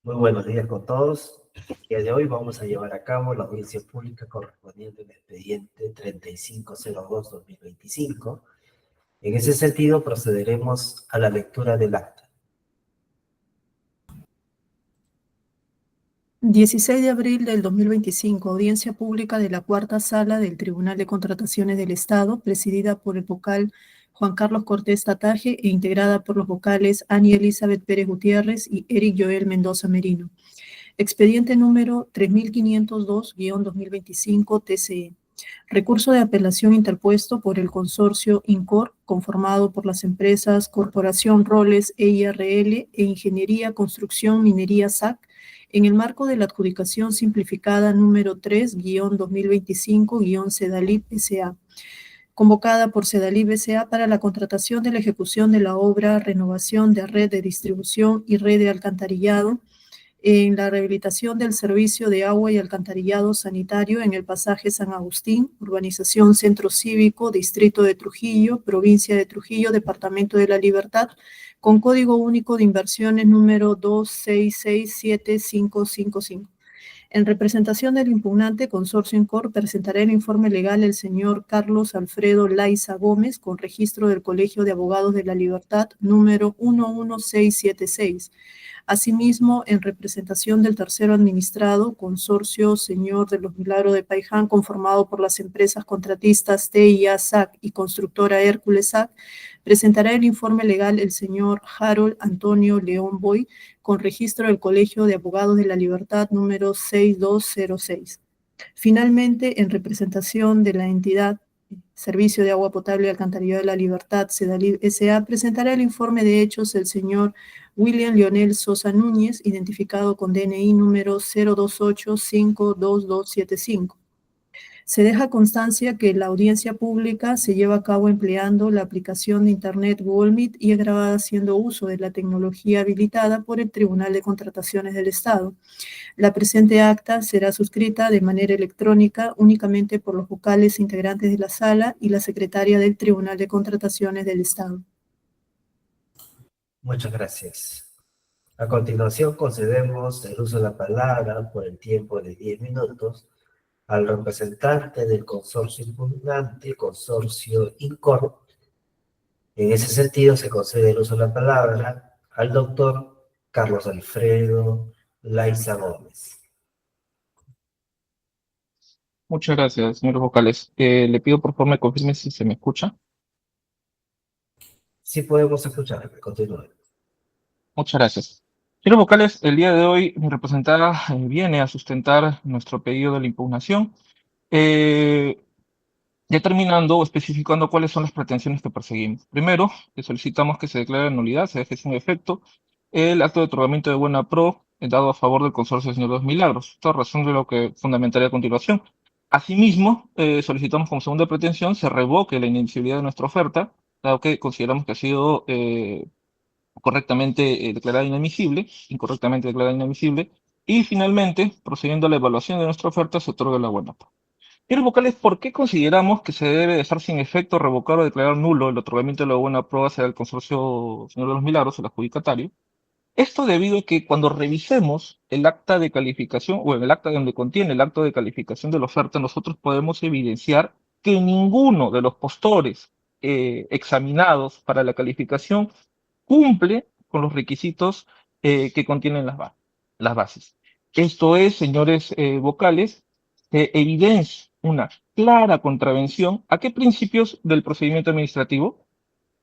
Muy buenos días con todos. El día de hoy vamos a llevar a cabo la audiencia pública correspondiente al expediente 3502-2025. En ese sentido, procederemos a la lectura del acta. 16 de abril del 2025, audiencia pública de la cuarta sala del Tribunal de Contrataciones del Estado, presidida por el vocal Juan Carlos Cortés Tataje e integrada por los vocales Ani Elizabeth Pérez Gutiérrez y Eric Joel Mendoza Merino. Expediente número 3502-2025 TCE. Recurso de apelación interpuesto por el consorcio INCOR, conformado por las empresas Corporación Roles EIRL e Ingeniería Construcción Minería SAC, en el marco de la adjudicación simplificada número 3-2025-CEDALIP S.A., convocada por CEDALIP S.A. para la contratación de la ejecución de la obra Renovación de Red de Distribución y Red de Alcantarillado en la rehabilitación del servicio de agua y alcantarillado sanitario en el pasaje San Agustín, urbanización Centro Cívico, Distrito de Trujillo, Provincia de Trujillo, Departamento de la Libertad, con código único de inversiones número 2667555. En representación del impugnante, Consorcio INCOR presentará el informe legal el señor Carlos Alfredo Laiza Gómez, con registro del Colegio de Abogados de la Libertad, número 11676. Asimismo, en representación del tercero administrado, Consorcio Señor de los Milagros de Paiján, conformado por las empresas contratistas TIA SAC y Constructora Hércules SAC, presentará el informe legal el señor Harold Antonio León Boy, con registro del Colegio de Abogados de la Libertad número 6206. Finalmente, en representación de la entidad Servicio de Agua Potable y Alcantarillado de la Libertad, CEDALIB S.A., presentará el informe de hechos el señor William Leonel Sosa Núñez, identificado con DNI número 028-52275. Se deja constancia que la audiencia pública se lleva a cabo empleando la aplicación de Internet Google Meet y es grabada haciendo uso de la tecnología habilitada por el Tribunal de Contrataciones del Estado. La presente acta será suscrita de manera electrónica únicamente por los vocales integrantes de la sala y la secretaria del Tribunal de Contrataciones del Estado. Muchas gracias. A continuación, concedemos el uso de la palabra por el tiempo de 10 minutos al representante del consorcio impugnante, consorcio INCOR. En ese sentido, se concede el uso de la palabra al doctor Carlos Alfredo Laiza Gómez. Muchas gracias, señores vocales. Le pido por favor me confirme si se me escucha. Sí podemos escuchar, continúe. Muchas gracias. Señores vocales, el día de hoy mi representada viene a sustentar nuestro pedido de la impugnación, determinando o especificando cuáles son las pretensiones que perseguimos. Primero, le solicitamos que se declare nulidad, se deje sin efecto el acto de otorgamiento de buena pro dado a favor del consorcio del Señor de los Milagros. Esta razón de lo que fundamentaré a continuación. Asimismo, solicitamos como segunda pretensión se revoque la inadmisibilidad de nuestra oferta, dado que consideramos que ha sido correctamente declarada inadmisible, incorrectamente declarada inadmisible, y finalmente, procediendo a la evaluación de nuestra oferta, se otorga la buena pro. Señores vocales, ¿por qué consideramos que se debe dejar sin efecto, revocar o declarar nulo el otorgamiento de la buena prueba hacia el consorcio Señor de los Milagros, el adjudicatario? Esto debido a que cuando revisemos el acta de calificación o el acta donde contiene el acto de calificación de la oferta, nosotros podemos evidenciar que ninguno de los postores examinados para la calificación cumple con los requisitos que contienen las bases. Esto es, señores vocales, evidencia una clara contravención a qué principios del procedimiento administrativo.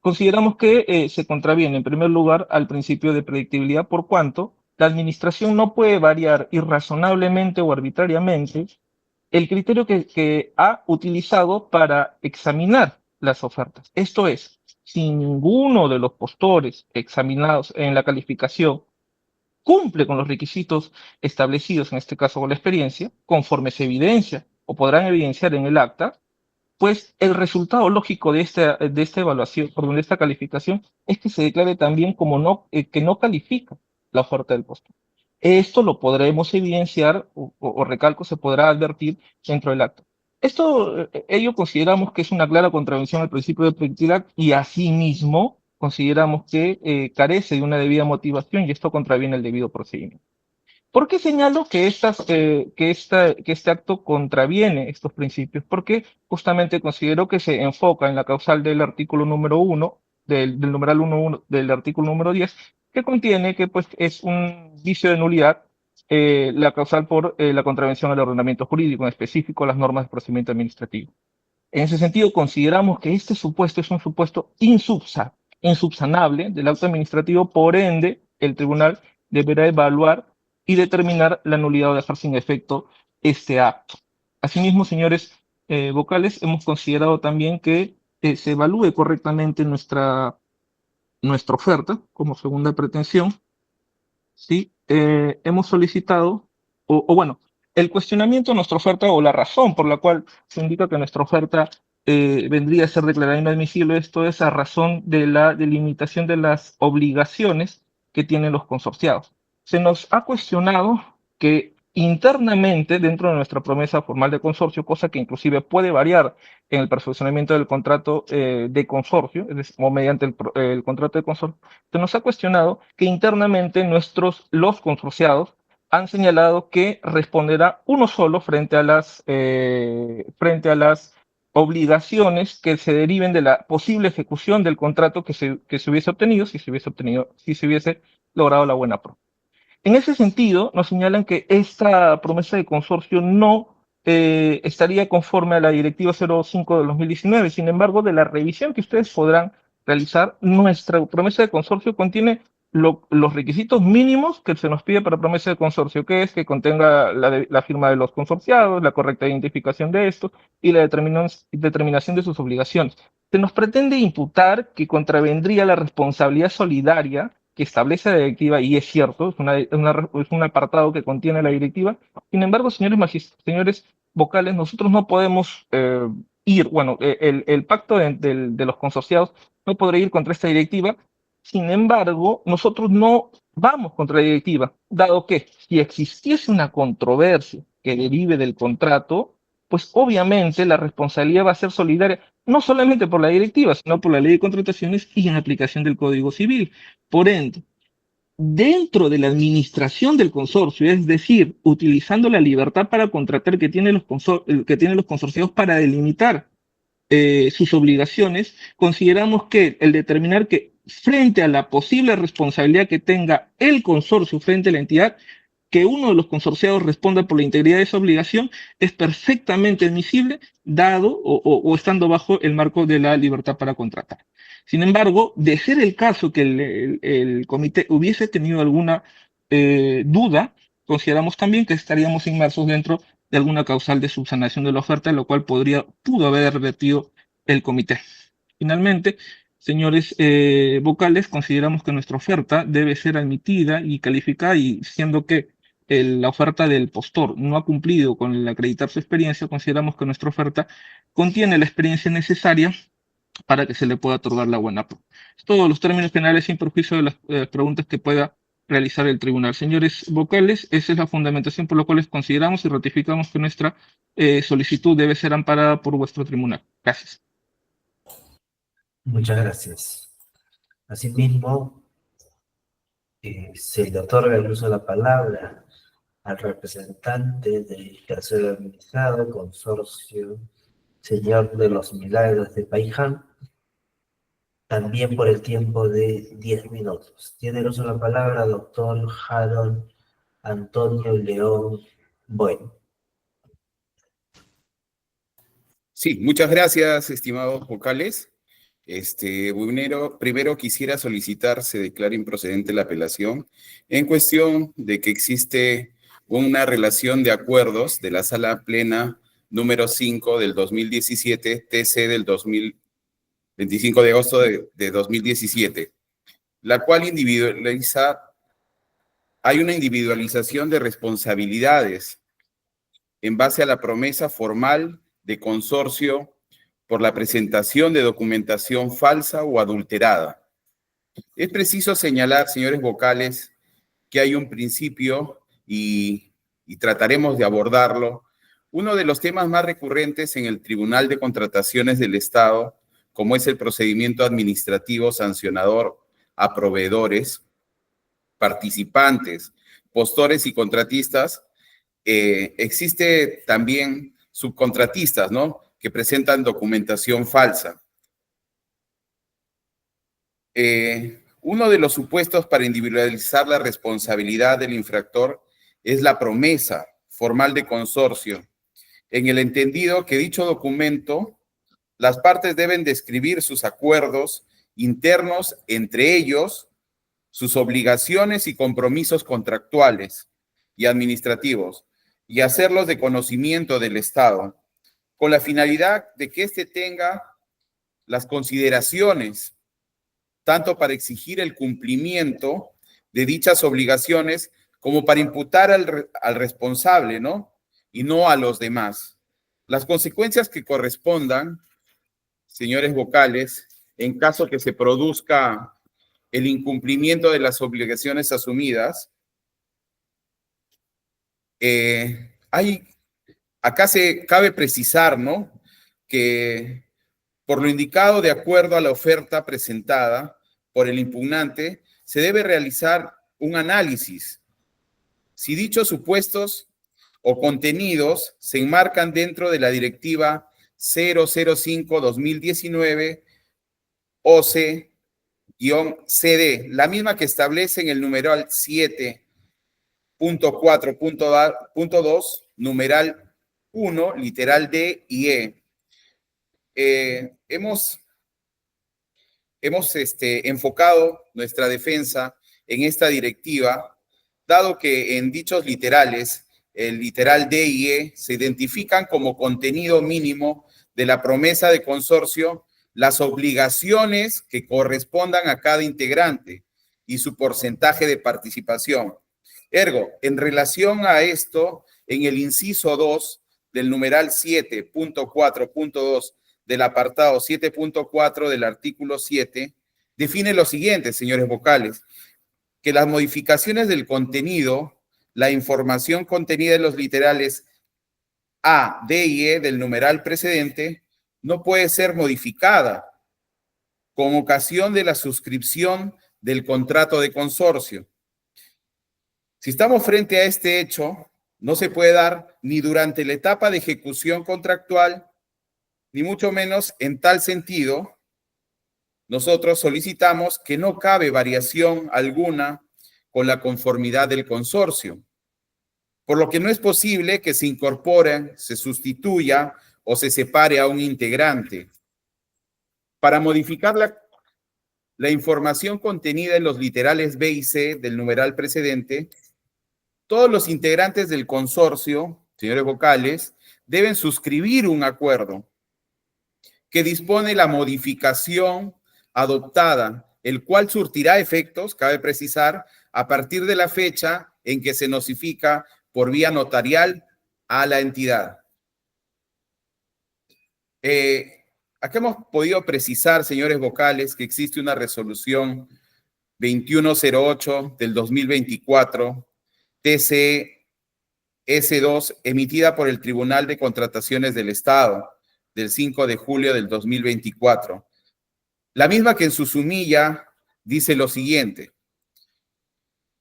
Consideramos que se contraviene, en primer lugar, al principio de predictibilidad, por cuanto la administración no puede variar irrazonablemente o arbitrariamente el criterio que ha utilizado para examinar las ofertas. Esto es, si ninguno de los postores examinados en la calificación cumple con los requisitos establecidos, en este caso con la experiencia, conforme se evidencia o podrán evidenciar en el acta, pues el resultado lógico de esta evaluación, de esta calificación, es que se declare también como que no califica la oferta del postor. Esto lo podremos evidenciar o recalco, se podrá advertir dentro del acta. Ello consideramos que es una clara contravención al principio de predictibilidad y asimismo consideramos que carece de una debida motivación y esto contraviene el debido procedimiento. ¿Por qué señalo que, que este acto contraviene estos principios? Porque justamente considero que se enfoca en la causal del artículo número 1, del numeral 1 del artículo número 10, que contiene que pues, es un vicio de nulidad la causal por la contravención al ordenamiento jurídico, en específico las normas de procedimiento administrativo. En ese sentido, consideramos que este supuesto es un supuesto insubsanable del acto administrativo, por ende, el tribunal deberá evaluar y determinar la nulidad o dejar sin efecto este acto. Asimismo, señores vocales, hemos considerado también que se evalúe correctamente nuestra oferta como segunda pretensión. ¿Sí? Hemos solicitado, o bueno, el cuestionamiento de nuestra oferta o la razón por la cual se indica que nuestra oferta vendría a ser declarada inadmisible, esto es a razón de la delimitación de las obligaciones que tienen los consorciados. Se nos ha cuestionado que internamente, dentro de nuestra promesa formal de consorcio, cosa que inclusive puede variar en el perfeccionamiento del contrato de consorcio, es decir, o mediante el contrato de consorcio, se nos ha cuestionado que internamente los consorciados han señalado que responderá uno solo frente a las obligaciones que se deriven de la posible ejecución del contrato que se hubiese obtenido si se hubiese logrado la buena pro. En ese sentido, nos señalan que esta promesa de consorcio no estaría conforme a la Directiva 05 de 2019. Sin embargo, de la revisión que ustedes podrán realizar, nuestra promesa de consorcio contiene los requisitos mínimos que se nos pide para promesa de consorcio, que es que contenga la firma de los consorciados, la correcta identificación de esto y la determinación de sus obligaciones. Se nos pretende imputar que contravendría la responsabilidad solidaria que establece la directiva, y es cierto, es un apartado que contiene la directiva. Sin embargo, señores vocales, nosotros no podemos el pacto de los consorciados no podrá ir contra esta directiva. Sin embargo, nosotros no vamos contra la directiva, dado que si existiese una controversia que derive del contrato, pues obviamente la responsabilidad va a ser solidaria, no solamente por la directiva, sino por la ley de contrataciones y en aplicación del Código Civil. Por ende, dentro de la administración del consorcio, es decir, utilizando la libertad para contratar que tienen los consorciados para delimitar sus obligaciones, consideramos que el determinar que frente a la posible responsabilidad que tenga el consorcio frente a la entidad, que uno de los consorciados responda por la integridad de esa obligación es perfectamente admisible, dado o estando bajo el marco de la libertad para contratar. Sin embargo, de ser el caso que el comité hubiese tenido alguna duda, consideramos también que estaríamos inmersos dentro de alguna causal de subsanación de la oferta, lo cual pudo haber advertido el comité. Finalmente, señores vocales, consideramos que nuestra oferta debe ser admitida y calificada, y siendo que la oferta del postor no ha cumplido con el acreditar su experiencia, consideramos que nuestra oferta contiene la experiencia necesaria para que se le pueda otorgar la buena pro. Todos los términos generales sin perjuicio de las preguntas que pueda realizar el tribunal. Señores vocales, esa es la fundamentación por la cual consideramos y ratificamos que nuestra solicitud debe ser amparada por vuestro tribunal. Gracias. Muchas gracias. Asimismo, se le otorga el uso de la palabra al representante del tercero administrado, consorcio Señor de los Milagros de Paiján, también por el tiempo de 10 minutos. Tiene el uso de la palabra doctor Harold Antonio León Bueno. Sí, muchas gracias, estimados vocales. Primero quisiera solicitar se declare improcedente la apelación en cuestión de que existe una relación de acuerdos de la Sala Plena número 5 del 2017, TC del 25 de agosto de 2017, la cual hay una individualización de responsabilidades en base a la promesa formal de consorcio por la presentación de documentación falsa o adulterada. Es preciso señalar, señores vocales, que hay un principio y trataremos de abordarlo. Uno de los temas más recurrentes en el Tribunal de Contrataciones del Estado, como es el procedimiento administrativo sancionador a proveedores, participantes, postores y contratistas, existe también subcontratistas, ¿no?, que presentan documentación falsa. Uno de los supuestos para individualizar la responsabilidad del infractor es la promesa formal de consorcio, en el entendido que dicho documento, las partes deben describir sus acuerdos internos entre ellos, sus obligaciones y compromisos contractuales y administrativos, y hacerlos de conocimiento del Estado, con la finalidad de que éste tenga las consideraciones, tanto para exigir el cumplimiento de dichas obligaciones, como para imputar al responsable, ¿no?, y no a los demás. Las consecuencias que correspondan, señores vocales, en caso que se produzca el incumplimiento de las obligaciones asumidas, acá cabe precisar, ¿no?, que por lo indicado, de acuerdo a la oferta presentada por el impugnante, se debe realizar un análisis si dichos supuestos o contenidos se enmarcan dentro de la Directiva 005/2019 OC-CD, la misma que establece en el numeral 7.4.2, numeral 1, literal D y E. Hemos enfocado nuestra defensa en esta directiva, dado que en dichos literales, el literal D y E, se identifican como contenido mínimo de la promesa de consorcio las obligaciones que correspondan a cada integrante y su porcentaje de participación. Ergo, en relación a esto, en el inciso 2 del numeral 7.4.2 del apartado 7.4 del artículo 7, define lo siguiente, señores vocales, que las modificaciones del contenido, la información contenida en los literales A, D y E del numeral precedente, no puede ser modificada con ocasión de la suscripción del contrato de consorcio. Si estamos frente a este hecho, no se puede dar ni durante la etapa de ejecución contractual, ni mucho menos en tal sentido, nosotros solicitamos que no cabe variación alguna con la conformidad del consorcio, por lo que no es posible que se incorpore, se sustituya o se separe a un integrante. Para modificar la información contenida en los literales B y C del numeral precedente, todos los integrantes del consorcio, señores vocales, deben suscribir un acuerdo que dispone la modificación adoptada, el cual surtirá efectos, cabe precisar, a partir de la fecha en que se notifica por vía notarial a la entidad. Acá hemos podido precisar, señores vocales, que existe una resolución 2108 del 2024, TCS2, emitida por el Tribunal de Contrataciones del Estado, del 5 de julio del 2024. La misma que en su sumilla dice lo siguiente: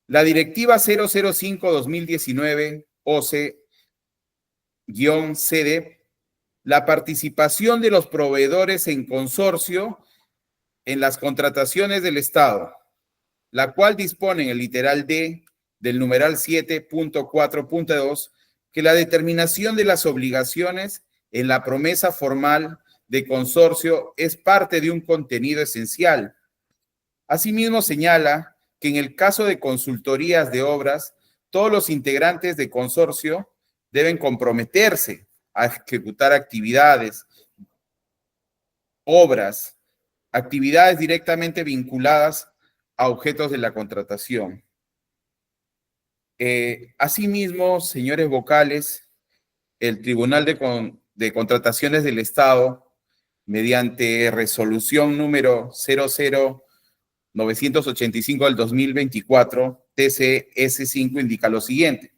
la Directiva 005/2019 OC-CD, la participación de los proveedores en consorcio en las contrataciones del Estado, la cual dispone en el literal D del numeral 7.4.2 que la determinación de las obligaciones en la promesa formal de consorcio es parte de un contenido esencial. Asimismo, señala que en el caso de consultorías de obras, todos los integrantes de consorcio deben comprometerse a ejecutar actividades, obras, actividades directamente vinculadas a objetos de la contratación. Asimismo, señores vocales, el Tribunal de Contrataciones del Estado, mediante resolución número 00985 del 2024, TCS5, indica lo siguiente: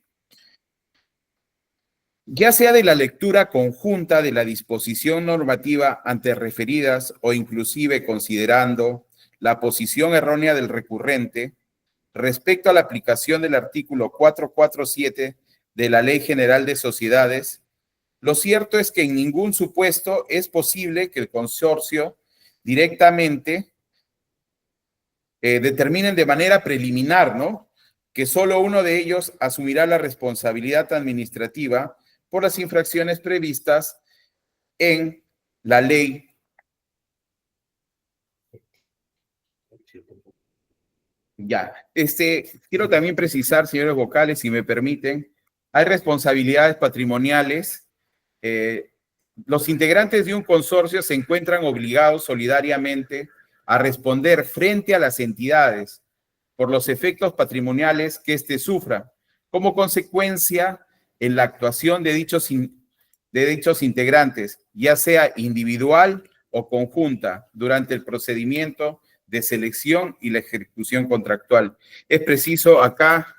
ya sea de la lectura conjunta de la disposición normativa antes referidas o inclusive considerando la posición errónea del recurrente, respecto a la aplicación del artículo 447 de la Ley General de Sociedades, lo cierto es que en ningún supuesto es posible que el consorcio directamente determinen de manera preliminar, ¿no?, que solo uno de ellos asumirá la responsabilidad administrativa por las infracciones previstas en la ley. Ya, quiero también precisar, señores vocales, si me permiten, hay responsabilidades patrimoniales. Los integrantes de un consorcio se encuentran obligados solidariamente a responder frente a las entidades por los efectos patrimoniales que éste sufra, como consecuencia en la actuación de dichos integrantes, ya sea individual o conjunta, durante el procedimiento de selección y la ejecución contractual. Es preciso acá,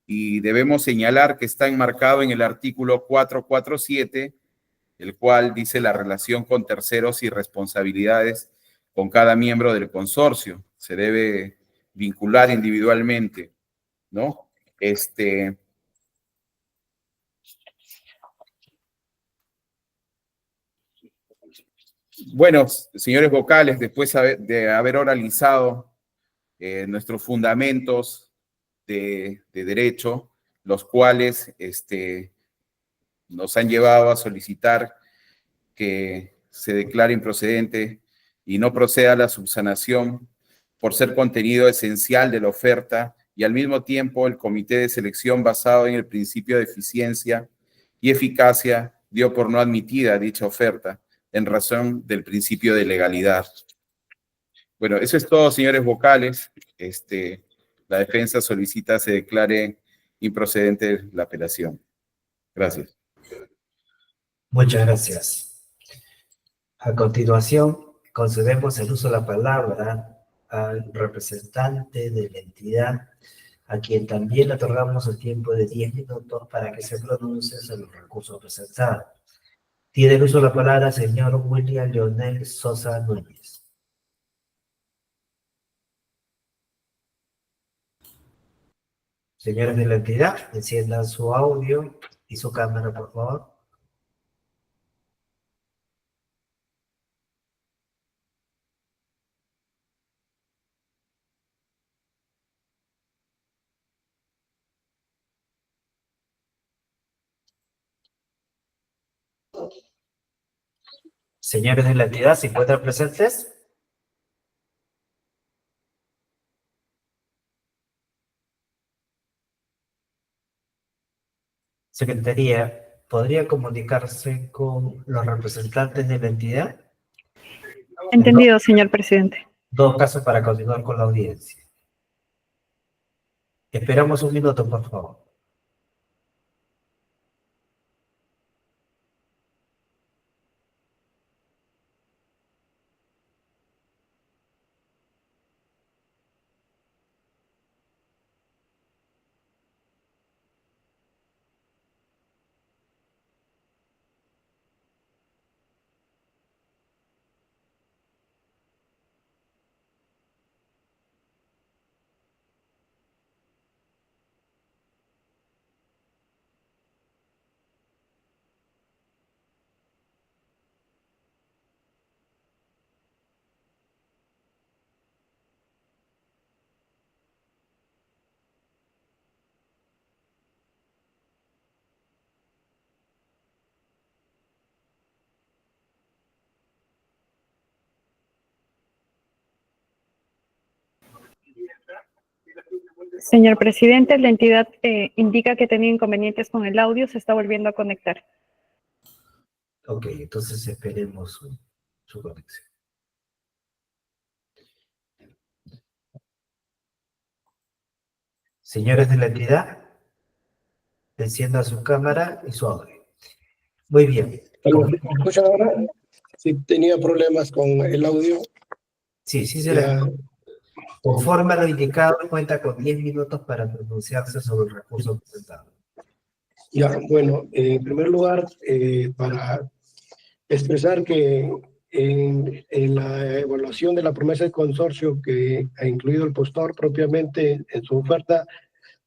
y debemos señalar que está enmarcado en el artículo 447, el cual dice la relación con terceros y responsabilidades con cada miembro del consorcio. Se debe vincular individualmente, ¿no? Bueno, señores vocales, después de haber oralizado nuestros fundamentos de derecho, los cuales nos han llevado a solicitar que se declare improcedente y no proceda la subsanación por ser contenido esencial de la oferta, y al mismo tiempo el comité de selección, basado en el principio de eficiencia y eficacia, dio por no admitida dicha oferta en razón del principio de legalidad. Bueno, eso es todo, señores vocales. La defensa solicita se declare improcedente la apelación. Gracias. Muchas gracias. A continuación, concedemos el uso de la palabra al representante de la entidad, a quien también le otorgamos el tiempo de 10 minutos para que se pronuncie sobre los recursos presentados. Tiene el uso de la palabra el señor William Leonel Sosa Núñez. Señores de la entidad, enciendan su audio y su cámara, por favor. Señores de la entidad, ¿se encuentran presentes? Secretaría, ¿podría comunicarse con los representantes de la entidad? Entendido, señor presidente. Dos casos para continuar con la audiencia. Esperamos un minuto, por favor. Señor presidente, la entidad indica que tenía inconvenientes con el audio, se está volviendo a conectar. Ok, entonces esperemos su conexión. Señores de la entidad, encienda su cámara y su audio. Muy bien. ¿Me escuchan ahora? Sí, tenía problemas con el audio. Sí, se le... Conforme a lo indicado, cuenta con 10 minutos para pronunciarse sobre el recurso presentado. Ya, bueno, en primer lugar, para expresar que en la evaluación de la promesa de consorcio que ha incluido el postor propiamente en su oferta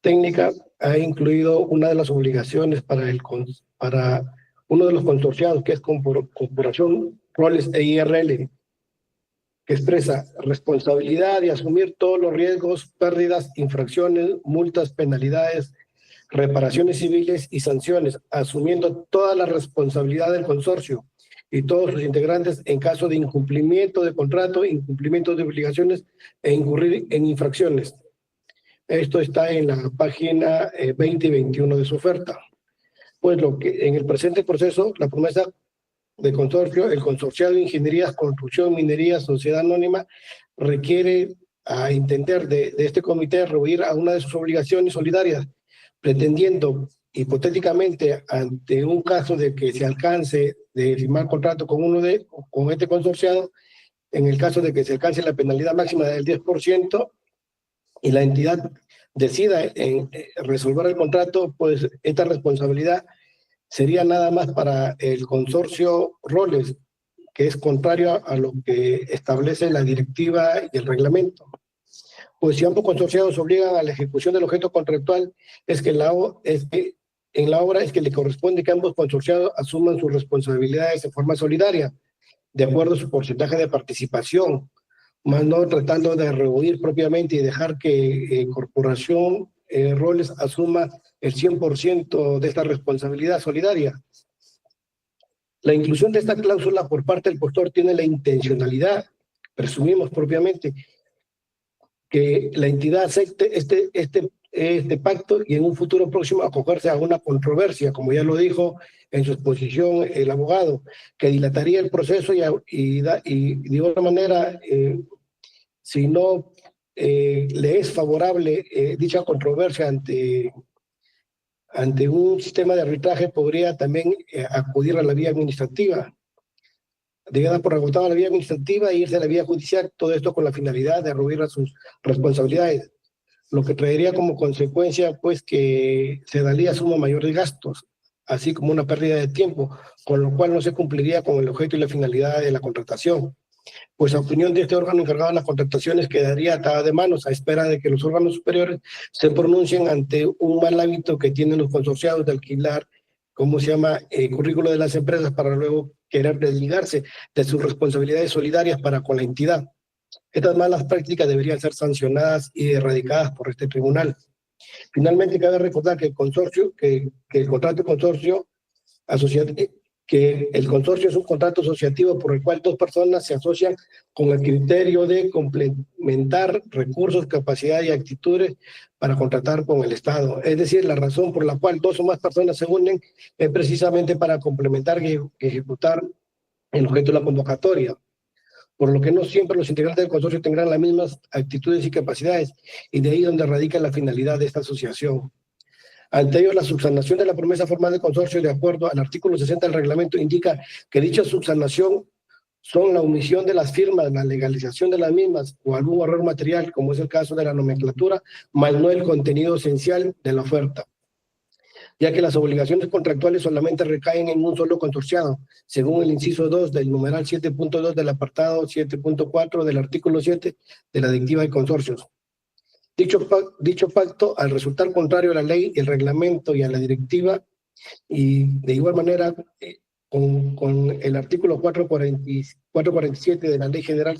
técnica, ha incluido una de las obligaciones para uno de los consorciados, que es Corporación Roles e IRL, que expresa responsabilidad de asumir todos los riesgos, pérdidas, infracciones, multas, penalidades, reparaciones civiles y sanciones, asumiendo toda la responsabilidad del consorcio y todos sus integrantes en caso de incumplimiento de contrato, incumplimiento de obligaciones e incurrir en infracciones. Esto está en la página 20 y 21 de su oferta. Pues lo que en el presente proceso, la promesa de consorcio, el consorciado de Ingenierías, Construcción, Minería, Sociedad Anónima, requiere a entender de este comité rehuir a una de sus obligaciones solidarias, pretendiendo hipotéticamente ante un caso de que se alcance de firmar contrato con este consorciado, en el caso de que se alcance la penalidad máxima del 10% y la entidad decida en resolver el contrato, pues esta responsabilidad sería nada más para el consorcio Roles, que es contrario a lo que establece la directiva y el reglamento. Pues si ambos consorciados obligan a la ejecución del objeto contractual, en la obra es que le corresponde que ambos consorciados asuman sus responsabilidades de forma solidaria, de acuerdo a su porcentaje de participación, más no tratando de rehuir propiamente y dejar que Corporación Roles asuma el 100% de esta responsabilidad solidaria. La inclusión de esta cláusula por parte del postor tiene la intencionalidad, presumimos propiamente, que la entidad acepte este pacto y en un futuro próximo acogerse a una controversia, como ya lo dijo en su exposición el abogado, que dilataría el proceso y de igual manera, si no le es favorable dicha controversia ante un sistema de arbitraje, podría también acudir a la vía administrativa. Debe por agotada la vía administrativa e irse a la vía judicial, todo esto con la finalidad de rehuir a sus responsabilidades, lo que traería como consecuencia pues que se daría suma mayor de gastos, así como una pérdida de tiempo, con lo cual no se cumpliría con el objeto y la finalidad de la contratación. Pues a opinión de este órgano encargado de las contrataciones quedaría atada de manos a espera de que los órganos superiores se pronuncien ante un mal hábito que tienen los consorciados de alquilar, currículo de las empresas para luego querer desligarse de sus responsabilidades solidarias para con la entidad. Estas malas prácticas deberían ser sancionadas y erradicadas por este tribunal. Finalmente, cabe recordar que el consorcio, que el contrato de consorcio que el consorcio es un contrato asociativo por el cual dos personas se asocian con el criterio de complementar recursos, capacidad y actitudes para contratar con el Estado. Es decir, la razón por la cual dos o más personas se unen es precisamente para complementar y ejecutar el objeto de la convocatoria, por lo que no siempre los integrantes del consorcio tendrán las mismas actitudes y capacidades, y de ahí donde radica la finalidad de esta asociación. Ante ello, la subsanación de la promesa formal del consorcio, de acuerdo al artículo 60 del reglamento, indica que dicha subsanación son la omisión de las firmas, la legalización de las mismas o algún error material, como es el caso de la nomenclatura, más no el contenido esencial de la oferta, ya que las obligaciones contractuales solamente recaen en un solo consorciado, según el inciso 2 del numeral 7.2 del apartado 7.4 del artículo 7 de la directiva de consorcios. Dicho pacto, al resultar contrario a la ley, el reglamento y a la directiva, y de igual manera con el artículo 447 de la Ley General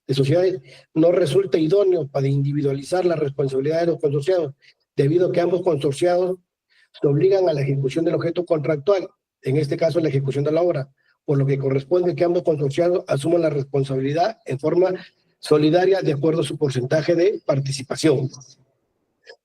de Sociedades, no resulta idóneo para individualizar la responsabilidad de los consorciados, debido a que ambos consorciados se obligan a la ejecución del objeto contractual, en este caso la ejecución de la obra, por lo que corresponde que ambos consorciados asuman la responsabilidad en forma solidaria de acuerdo a su porcentaje de participación.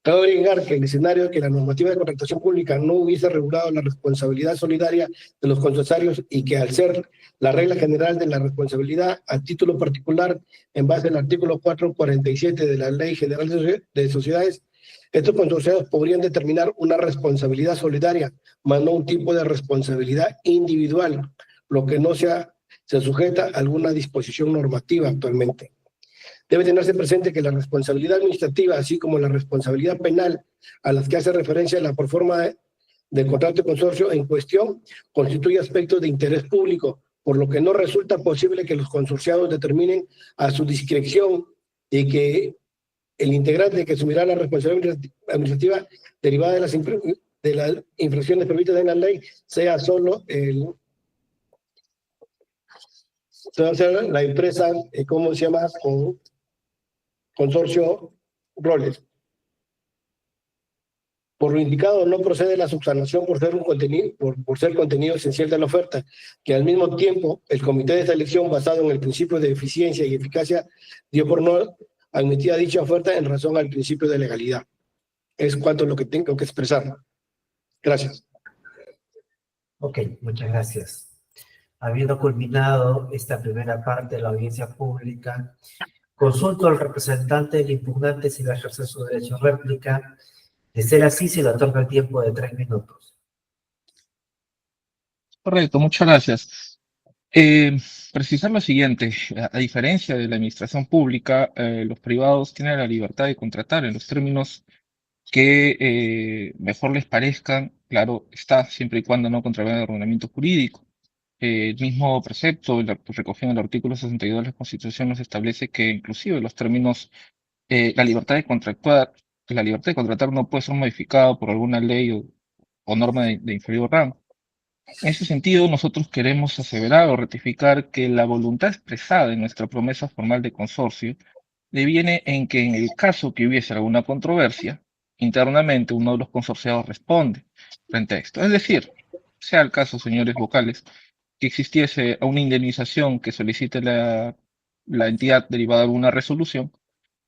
Cabe agregar que el escenario de que la normativa de contratación pública no hubiese regulado la responsabilidad solidaria de los concesionarios y que al ser la regla general de la responsabilidad a título particular en base al artículo 447 de la Ley General de Sociedades, estos consorciados podrían determinar una responsabilidad solidaria, más no un tipo de responsabilidad individual, lo que no se sujeta a alguna disposición normativa actualmente. Debe tenerse presente que la responsabilidad administrativa, así como la responsabilidad penal a las que hace referencia la proforma del contrato de consorcio en cuestión, constituye aspectos de interés público, por lo que no resulta posible que los consorciados determinen a su discreción y que el integrante que asumirá la responsabilidad administrativa derivada de las infracciones previstas en la ley sea solo la empresa, ¿cómo se llama? Consorcio Roles. Por lo indicado, no procede la subsanación por ser contenido esencial de la oferta, que al mismo tiempo el comité de selección, basado en el principio de eficiencia y eficacia, dio por no admitida dicha oferta en razón al principio de legalidad. Es cuanto lo que tengo que expresar. Gracias. Ok, muchas gracias. Habiendo culminado esta primera parte de la audiencia pública, consulto al representante del impugnante si va a ejercer su derecho a réplica. De ser así, se le otorga el tiempo de 3 minutos. Correcto, muchas gracias. Precisar lo siguiente, a diferencia de la administración pública, los privados tienen la libertad de contratar en los términos que mejor les parezcan, claro está, siempre y cuando no contravenga el ordenamiento jurídico. El mismo precepto, recogido en el artículo 62 de la Constitución, nos establece que inclusive los términos, la libertad de contratar no puede ser modificada por alguna ley o norma de inferior rango. En ese sentido, nosotros queremos aseverar o ratificar que la voluntad expresada en nuestra promesa formal de consorcio deviene en que en el caso que hubiese alguna controversia, internamente uno de los consorciados responde frente a esto. Es decir, sea el caso, señores vocales, que existiese una indemnización que solicite la entidad derivada de alguna resolución,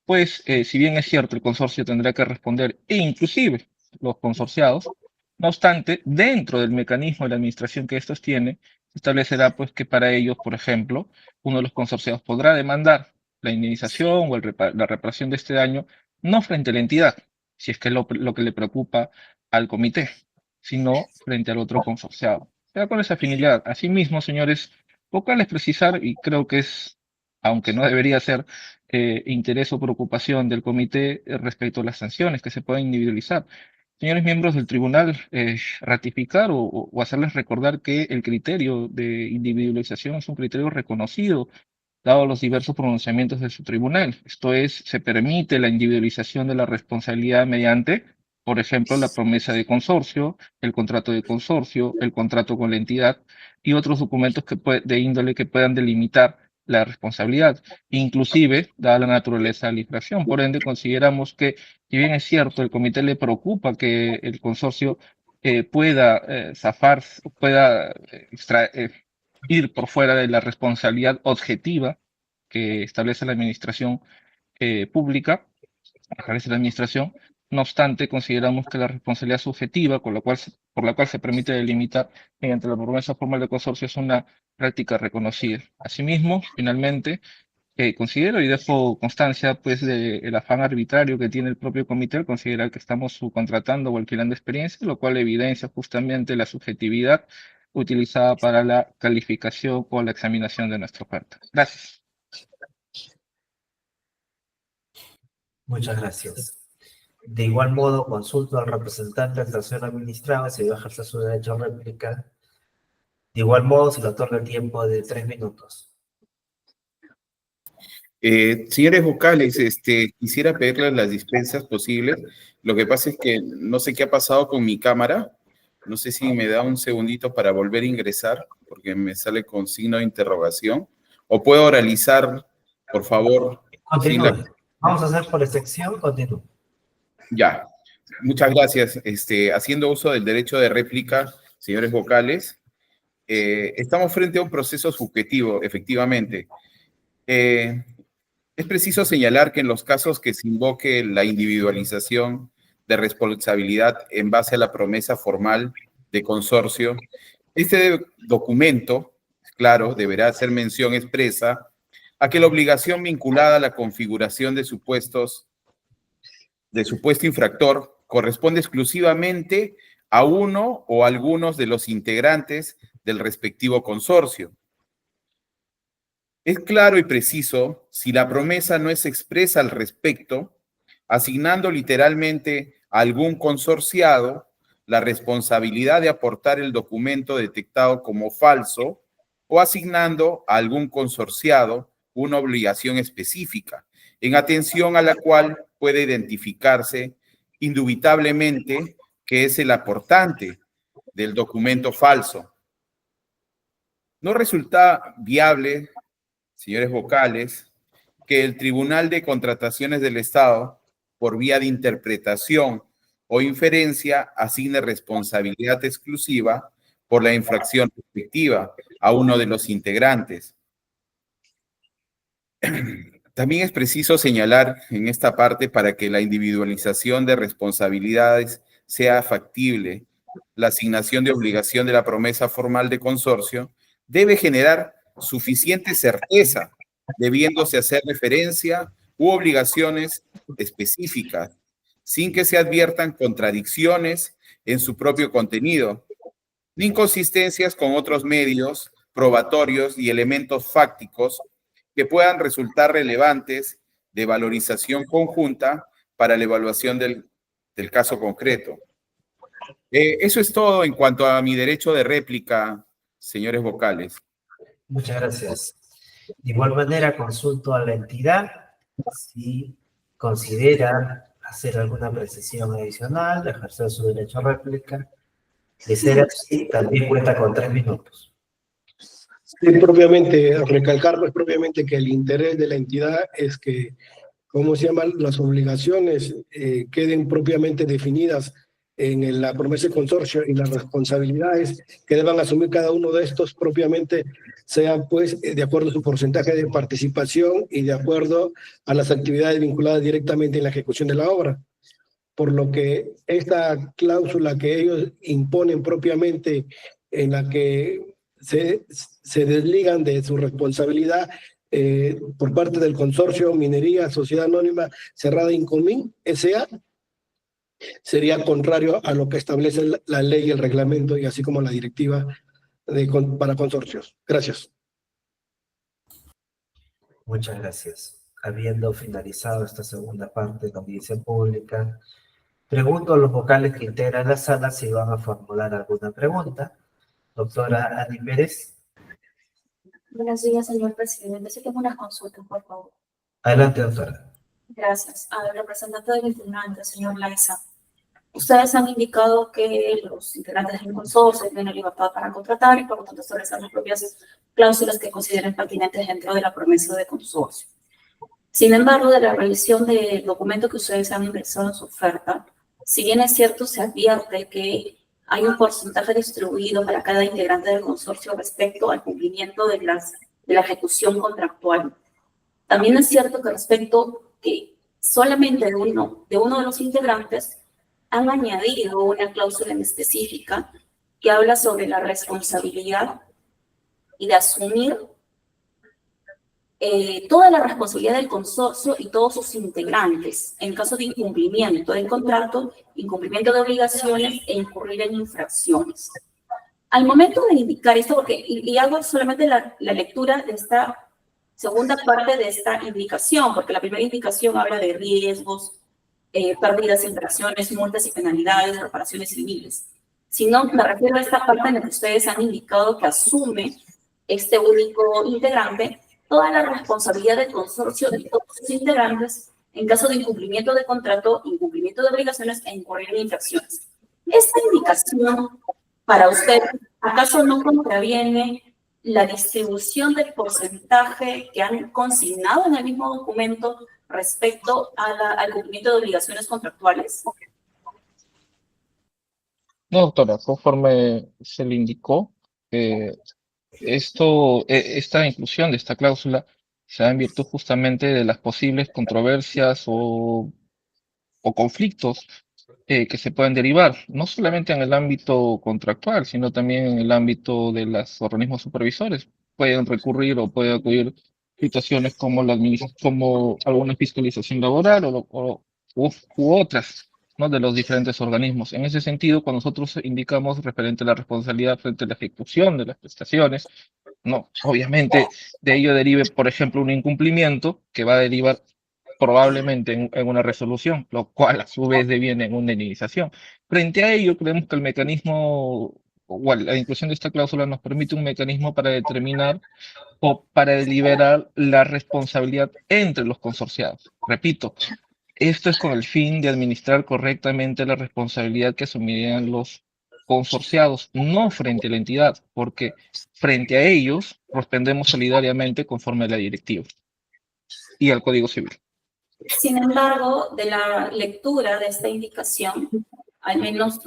pues si bien es cierto, el consorcio tendrá que responder e inclusive los consorciados, no obstante, dentro del mecanismo de la administración que estos tienen, se establecerá pues que para ellos, por ejemplo, uno de los consorciados podrá demandar la indemnización o la reparación de este daño, no frente a la entidad, si es que es lo que le preocupa al comité, sino frente al otro consorciado. Sea con esa finalidad. Asimismo, señores vocales, precisar, y creo que es, aunque no debería ser, interés o preocupación del comité respecto a las sanciones que se pueden individualizar. Señores miembros del tribunal, ratificar o hacerles recordar que el criterio de individualización es un criterio reconocido, dado los diversos pronunciamientos de su tribunal. Esto es, se permite la individualización de la responsabilidad mediante, por ejemplo, la promesa de consorcio, el contrato de consorcio, el contrato con la entidad y otros documentos de índole que puedan delimitar la responsabilidad, inclusive dada la naturaleza de la infracción. Por ende, consideramos que, si bien es cierto, el comité le preocupa que el consorcio pueda zafar, pueda ir por fuera de la responsabilidad objetiva que establece la administración pública, establece la administración. No obstante, consideramos que la responsabilidad subjetiva, por la cual se permite delimitar mediante la promesa formal de consorcio, es una práctica reconocida. Asimismo, finalmente, considero y dejo constancia pues del afán arbitrario que tiene el propio comité al considerar que estamos subcontratando o alquilando experiencia, lo cual evidencia justamente la subjetividad utilizada para la calificación o la examinación de nuestra oferta. Gracias. Muchas gracias. De igual modo, consulto al representante del tercero administrado si va a ejercer su derecho a réplica. De igual modo, se le otorga el tiempo de 3 minutos. Señores vocales, quisiera pedirles las dispensas posibles. Lo que pasa es que no sé qué ha pasado con mi cámara. No sé si me da un segundito para volver a ingresar, porque me sale con signo de interrogación. O puedo oralizar, por favor. Continúe. Vamos a hacer por excepción, continúe. Ya. Muchas gracias. Haciendo uso del derecho de réplica, señores vocales, estamos frente a un proceso subjetivo, efectivamente. Es preciso señalar que en los casos que se invoque la individualización de responsabilidad en base a la promesa formal de consorcio, este documento, claro, deberá hacer mención expresa a que la obligación vinculada a la configuración de supuesto infractor corresponde exclusivamente a uno o algunos de los integrantes del respectivo consorcio. Es claro y preciso si la promesa no es expresa al respecto, asignando literalmente a algún consorciado la responsabilidad de aportar el documento detectado como falso o asignando a algún consorciado una obligación específica, en atención a la cual puede identificarse indubitablemente que es el aportante del documento falso. No resulta viable, señores vocales, que el Tribunal de Contrataciones del Estado, por vía de interpretación o inferencia, asigne responsabilidad exclusiva por la infracción respectiva a uno de los integrantes. También es preciso señalar en esta parte, para que la individualización de responsabilidades sea factible, la asignación de obligación de la promesa formal de consorcio debe generar suficiente certeza, debiéndose hacer referencia u obligaciones específicas, sin que se adviertan contradicciones en su propio contenido, ni inconsistencias con otros medios probatorios y elementos fácticos que puedan resultar relevantes de valorización conjunta para la evaluación del caso concreto. Eso es todo en cuanto a mi derecho de réplica, señores vocales. Muchas gracias. De igual manera, consulto a la entidad si considera hacer alguna precisión adicional, ejercer su derecho a réplica. De ser así, también cuenta con 3 minutos. Sí, propiamente, recalcar pues propiamente que el interés de la entidad es que, ¿cómo se llaman? Las obligaciones queden propiamente definidas en la promesa de consorcio, y las responsabilidades que deban asumir cada uno de estos propiamente sean pues de acuerdo a su porcentaje de participación y de acuerdo a las actividades vinculadas directamente en la ejecución de la obra. Por lo que esta cláusula que ellos imponen propiamente, en la que se desligan de su responsabilidad por parte del consorcio Minería Sociedad Anónima Cerrada Incomín S.A., sería contrario a lo que establece la ley y el reglamento, y así como la directiva para consorcios. Gracias. Muchas gracias. Habiendo finalizado esta segunda parte de la audiencia pública, pregunto a los vocales que integran la sala si van a formular alguna pregunta. Doctora Ani Pérez. Buenos días, señor presidente. Sí tengo unas consultas, por favor. Adelante, doctora. Gracias. Al representante del impugnante, señor Laiza. Ustedes han indicado que los integrantes del consorcio tienen libertad para contratar y por lo tanto establecer las propias cláusulas que consideren pertinentes dentro de la promesa de consorcio. Sin embargo, de la revisión del documento que ustedes han ingresado en su oferta, si bien es cierto, se advierte que hay un porcentaje distribuido para cada integrante del consorcio respecto al cumplimiento de la ejecución contractual. También es cierto que respecto que solamente de uno de los integrantes han añadido una cláusula en específica que habla sobre la responsabilidad y de asumir toda la responsabilidad del consorcio y todos sus integrantes en caso de incumplimiento del contrato, incumplimiento de obligaciones e incurrir en infracciones. Al momento de indicar esto, porque, y hago solamente la lectura de esta segunda parte de esta indicación, porque la primera indicación habla de riesgos, pérdidas, infracciones, multas y penalidades, reparaciones civiles. Si no, me refiero a esta parte en la que ustedes han indicado que asume este único integrante toda la responsabilidad del consorcio de todos sus integrantes en caso de incumplimiento de contrato, incumplimiento de obligaciones e incurrir en infracciones. Esta indicación para usted, ¿acaso no contraviene la distribución del porcentaje que han consignado en el mismo documento respecto al cumplimiento de obligaciones contractuales? No, doctora, conforme se le indicó, esta inclusión de esta cláusula se da en virtud justamente de las posibles controversias o conflictos que se pueden derivar, no solamente en el ámbito contractual, sino también en el ámbito de los organismos supervisores. Pueden recurrir o pueden acudir situaciones como como alguna fiscalización laboral u otras, ¿no?, de los diferentes organismos. En ese sentido, cuando nosotros indicamos referente a la responsabilidad frente a la ejecución de las prestaciones, no, obviamente de ello derive, por ejemplo, un incumplimiento que va a derivar probablemente en una resolución, lo cual a su vez deviene en una indemnización. Frente a ello, creemos que el mecanismo la inclusión de esta cláusula nos permite un mecanismo para determinar o para deliberar la responsabilidad entre los consorciados. Repito, esto es con el fin de administrar correctamente la responsabilidad que asumirían los consorciados, no frente a la entidad, porque frente a ellos respondemos solidariamente conforme a la directiva y al Código Civil. Sin embargo, de la lectura de esta indicación, al menos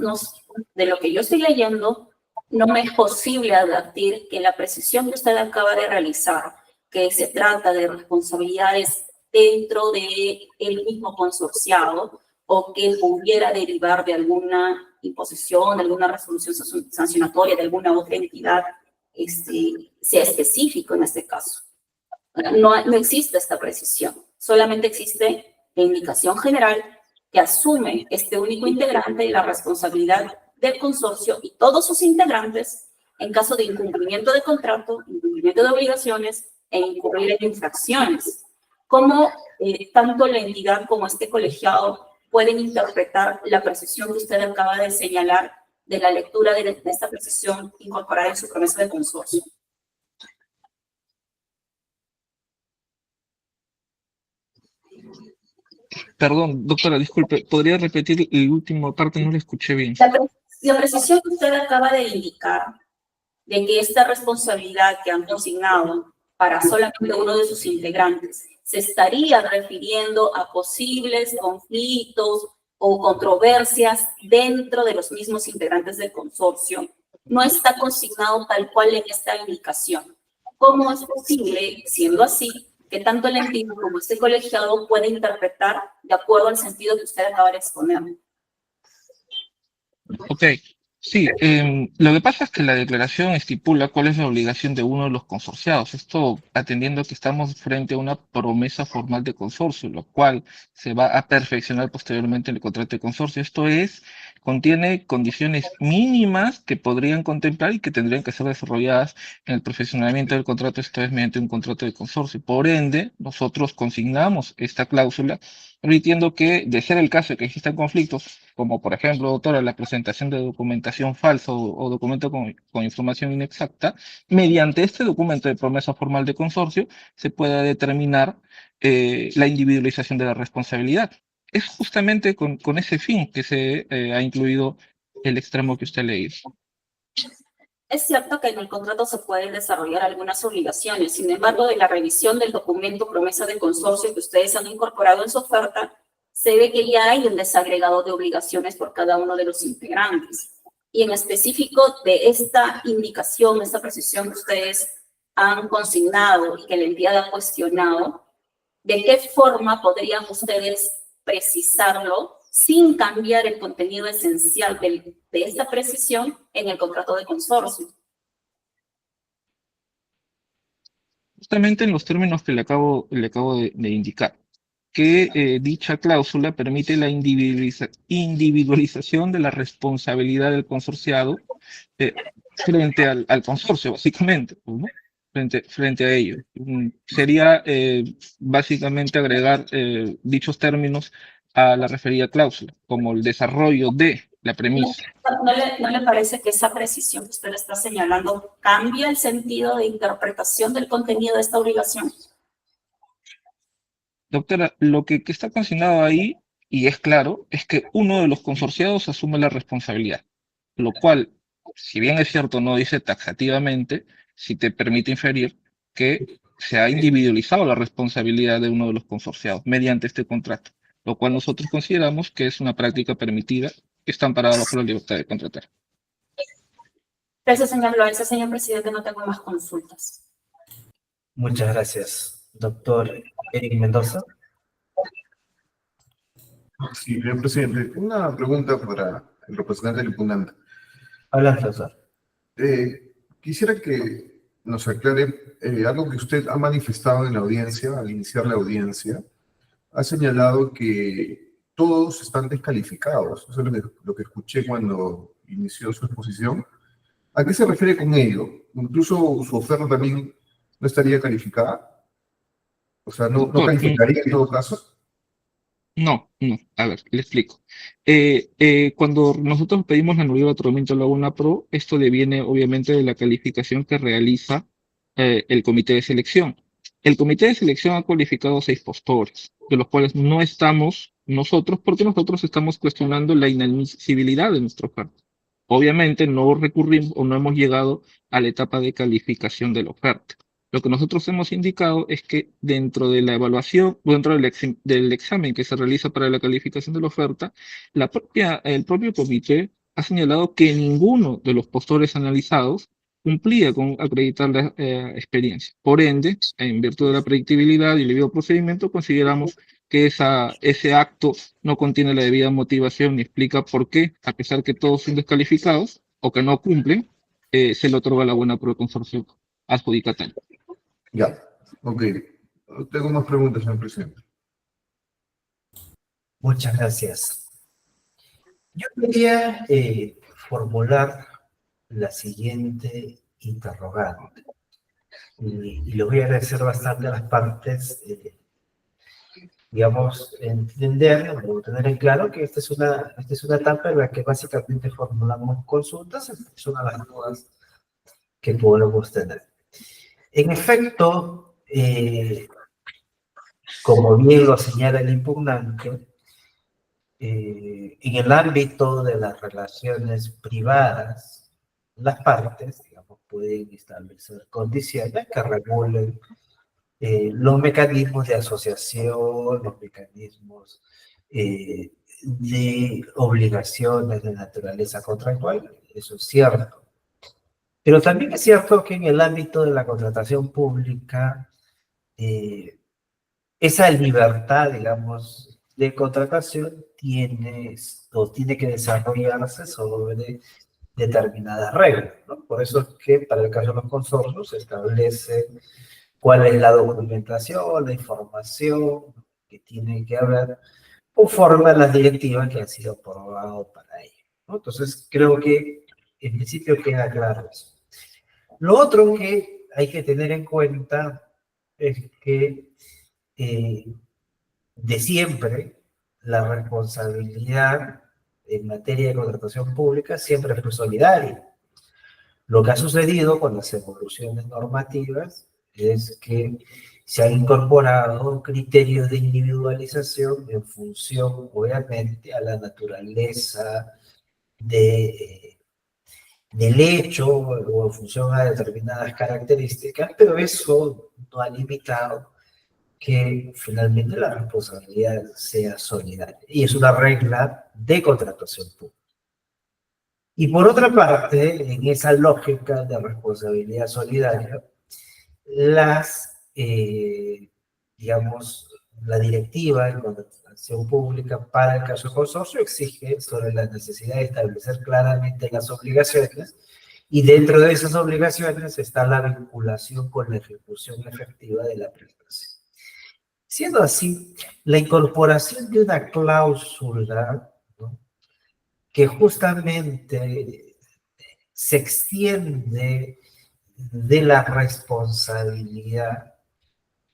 de lo que yo estoy leyendo, no me es posible advertir que la precisión que usted acaba de realizar, que se trata de responsabilidades dentro del mismo consorciado o que pudiera derivar de alguna imposición, de alguna resolución sancionatoria de alguna otra entidad, sea específico en este caso. No existe esta precisión, solamente existe la indicación general que asume este único integrante la responsabilidad del consorcio y todos sus integrantes en caso de incumplimiento de contrato, incumplimiento de obligaciones e incurrir en infracciones. ¿Cómo tanto la entidad como este colegiado pueden interpretar la precisión que usted acaba de señalar de la lectura de esta precisión incorporada en su promesa de consorcio? Perdón, doctora, disculpe, ¿podría repetir el último parte? No la escuché bien. La precisión que usted acaba de indicar de que esta responsabilidad que han consignado para solamente uno de sus integrantes se estaría refiriendo a posibles conflictos o controversias dentro de los mismos integrantes del consorcio, no está consignado tal cual en esta indicación. ¿Cómo es posible, siendo así, que tanto el entidad como este colegiado puede interpretar de acuerdo al sentido que usted acaba de exponer? Ok, sí, lo que pasa es que la declaración estipula cuál es la obligación de uno de los consorciados. Esto atendiendo a que estamos frente a una promesa formal de consorcio, lo cual se va a perfeccionar posteriormente en el contrato de consorcio. Esto es, contiene condiciones mínimas que podrían contemplar y que tendrían que ser desarrolladas en el perfeccionamiento del contrato, esto es mediante un contrato de consorcio. Por ende, nosotros consignamos esta cláusula, permitiendo que, de ser el caso de que existan conflictos, como por ejemplo, doctora, la presentación de documentación falsa o documento con información inexacta, mediante este documento de promesa formal de consorcio se pueda determinar la individualización de la responsabilidad. Es justamente con ese fin que se ha incluido el extremo que usted ha leído. Es cierto que en el contrato se pueden desarrollar algunas obligaciones, sin embargo, de la revisión del documento promesa de consorcio que ustedes han incorporado en su oferta, se ve que ya hay un desagregado de obligaciones por cada uno de los integrantes. Y en específico de esta indicación, esta precisión que ustedes han consignado y que la entidad ha cuestionado, ¿de qué forma podrían ustedes precisarlo sin cambiar el contenido esencial de esta precisión en el contrato de consorcio? Justamente en los términos que le acabo de indicar, que dicha cláusula permite la individualización de la responsabilidad del consorciado frente al consorcio, básicamente, ¿no? Frente a ello. Sería básicamente agregar dichos términos a la referida cláusula, como el desarrollo de la premisa. ¿No le parece que esa precisión que usted está señalando cambia el sentido de interpretación del contenido de esta obligación? Doctora, lo que está consignado ahí, y es claro, es que uno de los consorciados asume la responsabilidad, lo cual, si bien es cierto, no dice taxativamente, sí te permite inferir que se ha individualizado la responsabilidad de uno de los consorciados mediante este contrato, lo cual nosotros consideramos que es una práctica permitida que está amparada bajo la libertad de contratar. Gracias, señor Loaiza. Señor presidente, no tengo más consultas. Muchas gracias. Doctor Eric Mendoza. Sí, señor presidente. Una pregunta para el representante del impugnante. Habla, profesor. Quisiera que nos aclare algo que usted ha manifestado en la audiencia, al iniciar la audiencia. Ha señalado que todos están descalificados. Eso es lo que escuché cuando inició su exposición. ¿A qué se refiere con ello? Incluso su oferta también no estaría calificada. O sea, no calificaría en todo caso. No, no. A ver, le explico. Cuando nosotros pedimos la nulidad de otorgamiento de la UNAPRO, esto deviene obviamente de la calificación que realiza el comité de selección. El comité de selección ha cualificado 6 postores, de los cuales no estamos nosotros, porque nosotros estamos cuestionando la inadmisibilidad de nuestra oferta. Obviamente no recurrimos o no hemos llegado a la etapa de calificación de la oferta. Lo que nosotros hemos indicado es que dentro de la evaluación, dentro del examen que se realiza para la calificación de la oferta, el propio comité ha señalado que ninguno de los postores analizados cumplía con acreditar la experiencia. Por ende, en virtud de la predictibilidad y el debido procedimiento, consideramos que ese acto no contiene la debida motivación ni explica por qué, a pesar que todos son descalificados o que no cumplen, se le otorga la buena prueba de consorcio adjudicatario. Ya, ok. Tengo más preguntas, señor presidente. Muchas gracias. Yo quería formular la siguiente interrogante. Y lo voy a agradecer bastante a las partes, digamos, entender o tener en claro que esta es una etapa en la que básicamente formulamos consultas en función a las dudas que podemos tener. En efecto, como bien lo señala el impugnante, en el ámbito de las relaciones privadas, las partes, digamos, pueden establecer condiciones que regulen los mecanismos de asociación, los mecanismos de obligaciones de naturaleza contractual, eso es cierto. Pero también es cierto que en el ámbito de la contratación pública, esa libertad, digamos, de contratación tiene que desarrollarse sobre determinadas reglas, ¿no? Por eso es que para el caso de los consorcios se establece cuál es la documentación, la información que tiene que haber conforme a las directivas que han sido aprobadas para ello, ¿no? Entonces, creo que en principio queda claro eso. Lo otro que hay que tener en cuenta es que de siempre la responsabilidad en materia de contratación pública siempre fue solidaria. Lo que ha sucedido con las evoluciones normativas es que se han incorporado criterios de individualización en función, obviamente, a la naturaleza del hecho o en función a determinadas características, pero eso no ha limitado que finalmente la responsabilidad sea solidaria. Y es una regla de contratación pública. Y por otra parte, en esa lógica de responsabilidad solidaria, digamos, la directiva de contratación pública para el caso de consorcio exige sobre la necesidad de establecer claramente las obligaciones y dentro de esas obligaciones está la vinculación con la ejecución efectiva de la prestación. Siendo así, la incorporación de una cláusula, ¿no?, que justamente se extiende de la responsabilidad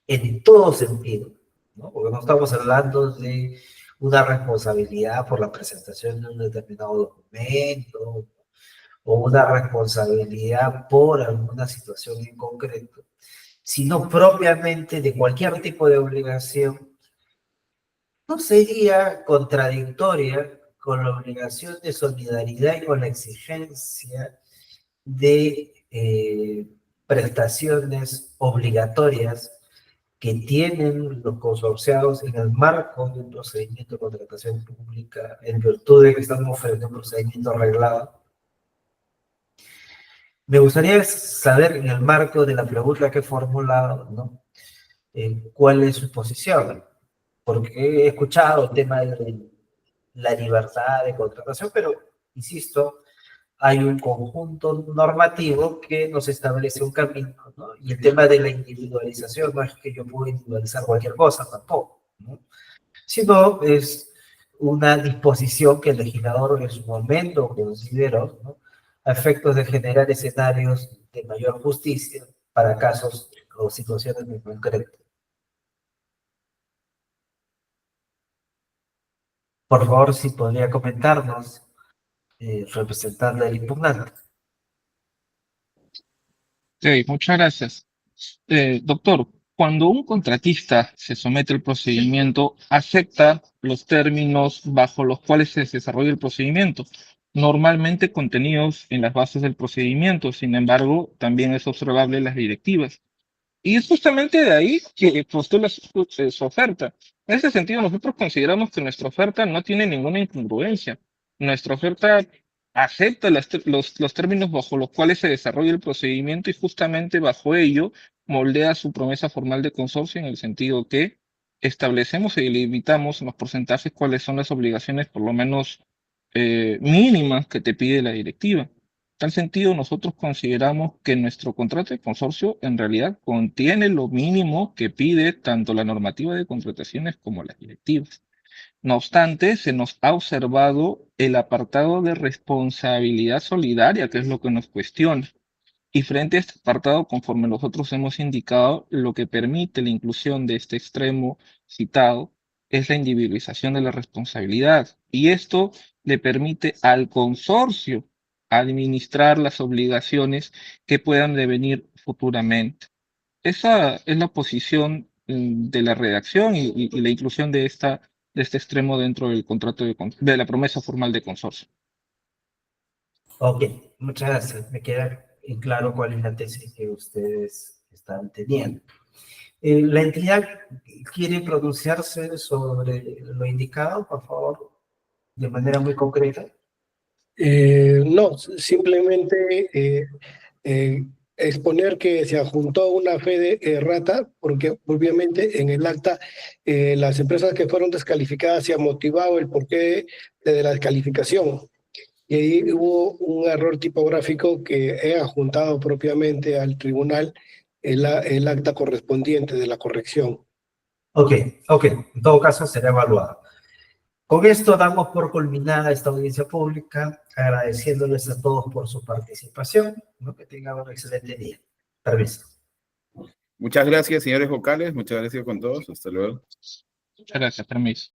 en todo sentido, ¿no? Porque no estamos hablando de una responsabilidad por la presentación de un determinado documento o una responsabilidad por alguna situación en concreto, sino propiamente de cualquier tipo de obligación. ¿No sería contradictoria con la obligación de solidaridad y con la exigencia de prestaciones obligatorias que tienen los consorciados en el marco de un procedimiento de contratación pública, en virtud de que estamos frente a un procedimiento arreglado? Me gustaría saber, en el marco de la pregunta que he formulado, ¿no?, cuál es su posición, porque he escuchado el tema de la libertad de contratación, pero, insisto, hay un conjunto normativo que nos establece un camino, ¿no? Y el tema de la individualización no es que yo pueda individualizar cualquier cosa tampoco, ¿no?, sino es una disposición que el legislador en su momento consideró, ¿no?, a efectos de generar escenarios de mayor justicia para casos o situaciones muy concretas. Por favor, si podría comentarnos, representante del impugnante. Sí, muchas gracias. Doctor, cuando un contratista se somete al procedimiento, acepta los términos bajo los cuales se desarrolla el procedimiento, normalmente contenidos en las bases del procedimiento. Sin embargo, también es observable las directivas. Y es justamente de ahí que postula su oferta. En ese sentido, nosotros consideramos que nuestra oferta no tiene ninguna incongruencia. Nuestra oferta acepta los términos bajo los cuales se desarrolla el procedimiento y justamente bajo ello moldea su promesa formal de consorcio en el sentido que establecemos y limitamos en los porcentajes cuáles son las obligaciones, por lo menos mínimas, que te pide la directiva. En tal sentido, nosotros consideramos que nuestro contrato de consorcio en realidad contiene lo mínimo que pide tanto la normativa de contrataciones como las directivas. No obstante, se nos ha observado el apartado de responsabilidad solidaria, que es lo que nos cuestiona. Y frente a este apartado, conforme nosotros hemos indicado, lo que permite la inclusión de este extremo citado es la individualización de la responsabilidad. Y esto le permite al consorcio administrar las obligaciones que puedan devenir futuramente. Esa es la posición de la redacción y la inclusión de este extremo dentro del contrato de la promesa formal de consorcio. Ok, muchas gracias. Me queda en claro cuál es la tesis que ustedes están teniendo. ¿La entidad quiere pronunciarse sobre lo indicado, por favor, de manera muy concreta? No, simplemente exponer que se adjuntó una fe de errata, porque obviamente en el acta las empresas que fueron descalificadas se ha motivado el porqué de la descalificación. Y ahí hubo un error tipográfico que he adjuntado propiamente al tribunal el acta correspondiente de la corrección. Ok, en todo caso será evaluado. Con esto damos por culminada esta audiencia pública, agradeciéndoles a todos por su participación. Que tengan un excelente día. Permiso. Muchas gracias, señores vocales. Muchas gracias con todos. Hasta luego. Muchas gracias, permiso.